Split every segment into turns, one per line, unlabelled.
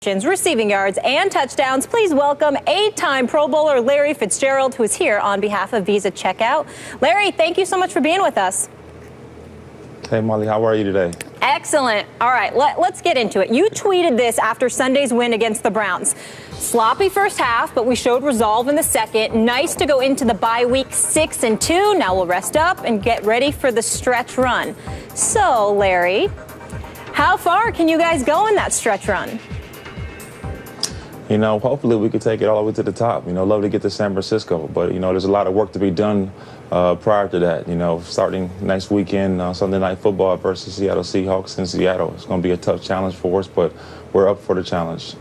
Receiving yards and touchdowns. Please welcome 8-time Pro Bowler Larry Fitzgerald, who is here on behalf of Visa Checkout. Larry, thank you so much for being with us.
Hey, Molly, how are you today?
Excellent. All right, let's get into it. You tweeted this after Sunday's win against the Browns. Sloppy first half, but we showed resolve in the second. Nice to go into the bye week 6-2. Now we'll rest up and get ready for the stretch run. So, Larry, how far can you guys go in that stretch run?
You know, hopefully we could take it all the way to the top. You know, love to get to San Francisco, but, you know, there's a lot of work to be done prior to that. You know, starting next weekend, Sunday Night Football versus Seattle Seahawks in Seattle. It's going to be a tough challenge for us, but we're up for the challenge.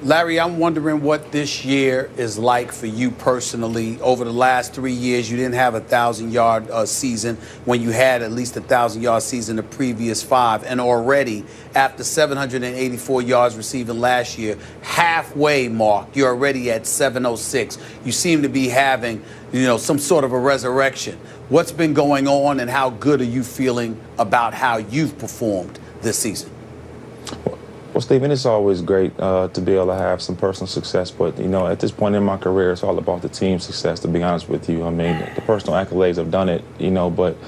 Larry, I'm wondering what this year is like for you personally. Over the last 3 years, you didn't have a 1,000-yard season when you had at least a 1,000-yard season the previous 5. And already, after 784 yards receiving last year, halfway mark, you're already at 706. You seem to be having, you know, some sort of a resurrection. What's been going on, and how good are you feeling about how you've performed this season?
Well, Stephen, it's always great to be able to have some personal success, but, you know, at this point in my career, it's all about the team success, to be honest with you. I mean, the personal accolades have done it, you know, but,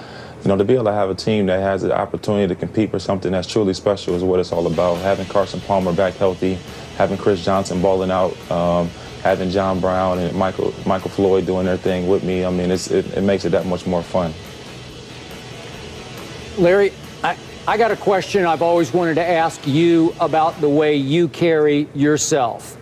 you know, to be able to have a team that has the opportunity to compete for something that's truly special is what it's all about. Having Carson Palmer back healthy, having Chris Johnson balling out, having John Brown and Michael Floyd doing their thing with me, I mean, it makes it that much more fun.
Larry, I got a question I've always wanted to ask you about the way you carry yourself.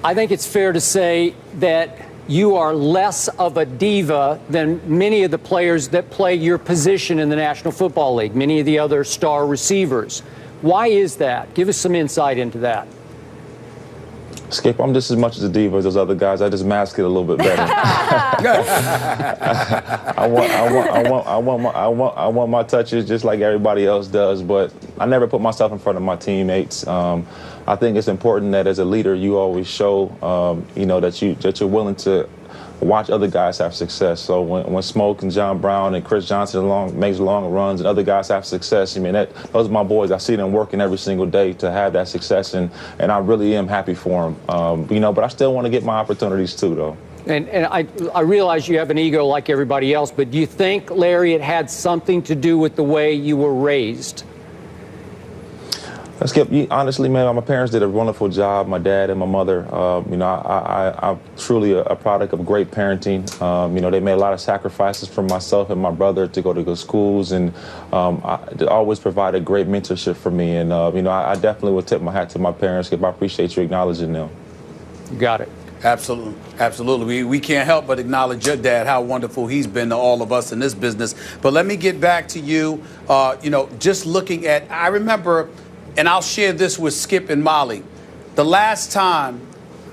I think it's fair to say that you are less of a diva than many of the players that play your position in the National Football League, many of the other star receivers. Why is that? Give us some insight into that.
Skip, I'm just as much as a diva as those other guys. I just mask it a little bit better. I want my touches just like everybody else does, but I never put myself in front of my teammates. I think it's important that as a leader, you always show, you know, that you're willing to watch other guys have success. So when Smoke and John Brown and Chris Johnson makes long runs and other guys have success, I mean, those are my boys. I see them working every single day to have that success, and I really am happy for them. You know, but I still want to get my opportunities too, though.
And I realize you have an ego like everybody else, but do you think, Larry, it had something to do with the way you were raised?
Skip, honestly, man, my parents did a wonderful job, my dad and my mother. You know, I'm truly a product of great parenting. You know, they made a lot of sacrifices for myself and my brother to go to good schools, and they always provided great mentorship for me. And, you know, I definitely would tip my hat to my parents, Skip. I appreciate you acknowledging them.
You got it.
Absolutely. Absolutely. We can't help but acknowledge your dad, how wonderful he's been to all of us in this business. But let me get back to you. You know, just looking at, I remember, and I'll share this with Skip and Molly, the last time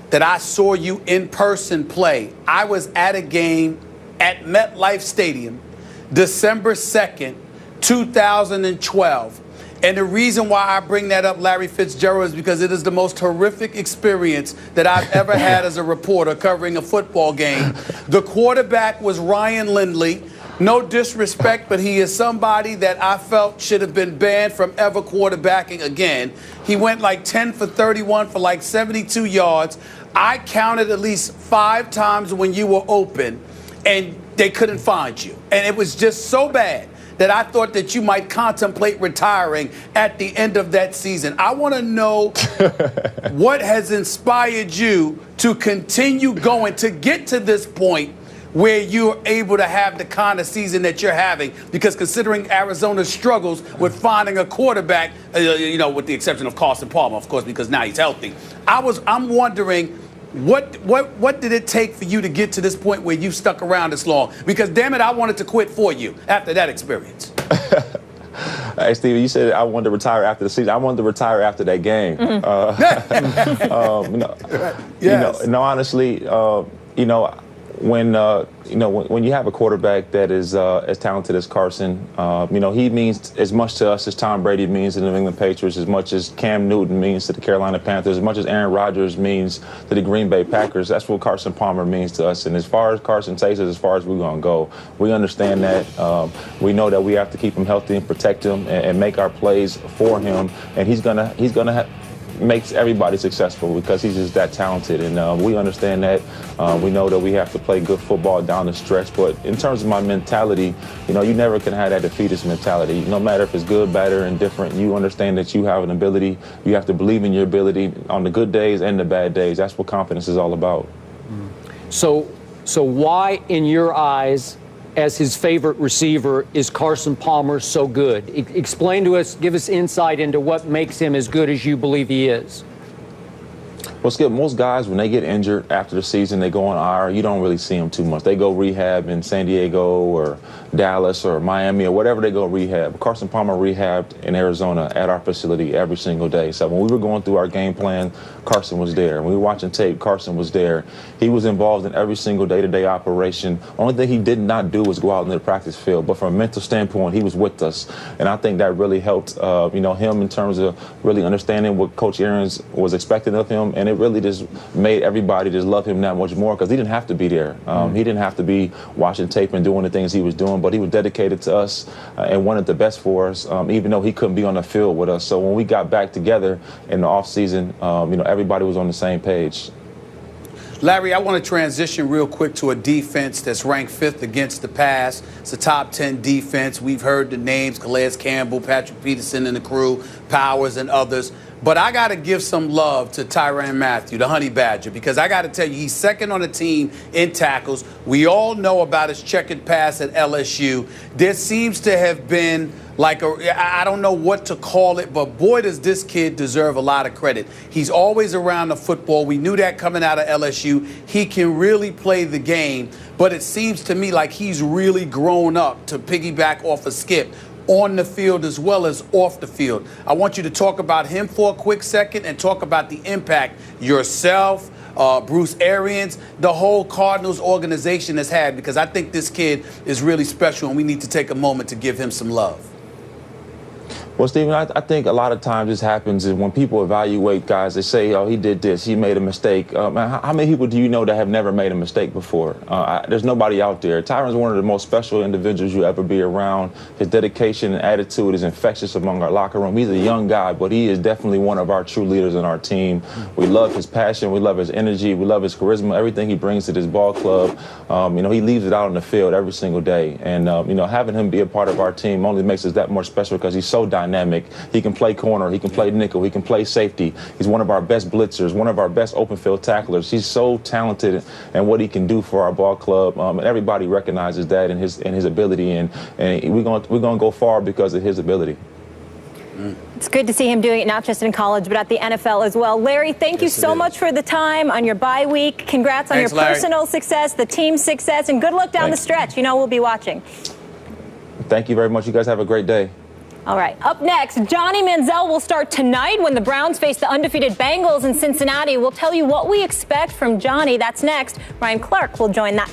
that I saw you in person play, I was at a game at MetLife Stadium, December 2nd, 2012. And the reason why I bring that up, Larry Fitzgerald, is because it is the most horrific experience that I've ever had as a reporter covering a football game. The quarterback was Ryan Lindley. No disrespect, but he is somebody that I felt should have been banned from ever quarterbacking again. He went like 10 for 31 for like 72 yards. I counted at least 5 times when you were open, and they couldn't find you. And it was just so bad that I thought that you might contemplate retiring at the end of that season. I want to know what has inspired you to continue going, to get to this point where you're able to have the kind of season that you're having, because considering Arizona's struggles with finding a quarterback, you know, with the exception of Carson Palmer, of course, because now he's healthy. I'm wondering, what did it take for you to get to this point where you stuck around this long? Because, damn it, I wanted to quit for you after that experience.
Hey, Stevie, you said I wanted to retire after the season. I wanted to retire after that game.
Yes.
Honestly, you know, when you have a quarterback that is as talented as Carson, you know, he means as much to us as Tom Brady means to the New England Patriots, as much as Cam Newton means to the Carolina Panthers, as much as Aaron Rodgers means to the Green Bay Packers. That's what Carson Palmer means to us. And as far as Carson takes us, as far as we're going to go, we understand that. We know that we have to keep him healthy and protect him and make our plays for him. And he's gonna makes everybody successful because he's just that talented. And we understand that. We know that we have to play good football down the stretch. But in terms of my mentality, you know, you never can have that defeatist mentality. No matter if it's good, bad, or indifferent, you understand that you have an ability. You have to believe in your ability on the good days and the bad days. That's what confidence is all about.
So why, in your eyes, as his favorite receiver, is Carson Palmer so good? Explain to us, give us insight into what makes him as good as you believe he is.
Well, Skip, most guys, when they get injured after the season, they go on IR. You don't really see them too much. They go rehab in San Diego or Dallas or Miami or whatever they go rehab. Carson Palmer rehabbed in Arizona at our facility every single day. So when we were going through our game plan, Carson was there. When we were watching tape, Carson was there. He was involved in every single day-to-day operation. Only thing he did not do was go out into the practice field. But from a mental standpoint, he was with us. And I think that really helped, him in terms of really understanding what Coach Arians was expecting of him. And it really just made everybody just love him that much more because he didn't have to be there. He didn't have to be watching tape and doing the things he was doing, but he was dedicated to us and wanted the best for us, even though he couldn't be on the field with us. So when we got back together in the offseason, everybody was on the same page.
Larry, I want to transition real quick to a defense that's ranked 5th against the pass. It's a top 10 defense. We've heard the names, Calais Campbell, Patrick Peterson and the crew, Powers and others. But I got to give some love to Tyrann Mathieu, the Honey Badger, because I got to tell you, he's second on the team in tackles. We all know about his checkered pass at LSU. There seems to have been I don't know what to call it, but boy, does this kid deserve a lot of credit. He's always around the football. We knew that coming out of LSU. He can really play the game, but it seems to me like he's really grown up, to piggyback off of Skip, on the field as well as off the field. I want you to talk about him for a quick second and talk about the impact yourself, Bruce Arians, the whole Cardinals organization has had, because I think this kid is really special and we need to take a moment to give him some love.
Well, Stephen, I think a lot of times this happens is when people evaluate guys, they say, oh, he did this, he made a mistake. How many people do you know that have never made a mistake before? There's nobody out there. Tyrann's one of the most special individuals you'll ever be around. His dedication and attitude is infectious among our locker room. He's a young guy, but he is definitely one of our true leaders in our team. We love his passion. We love his energy. We love his charisma, everything he brings to this ball club. He leaves it out on the field every single day. And, having him be a part of our team only makes us that more special because he's so dynamic. He can play corner, he can play nickel, he can play safety. He's one of our best blitzers, one of our best open field tacklers. He's so talented in what he can do for our ball club, and everybody recognizes that in his ability, and we're going to go far because of his ability.
It's good to see him doing it not just in college, but at the NFL as well. Larry, thank you so much for the time on your bye week. Congrats on your personal success, the team success, and good luck down the stretch. We'll be watching.
Thank you very much. You guys have a great day.
All right, up next, Johnny Manziel will start tonight when the Browns face the undefeated Bengals in Cincinnati. We'll tell you what we expect from Johnny. That's next. Ryan Clark will join that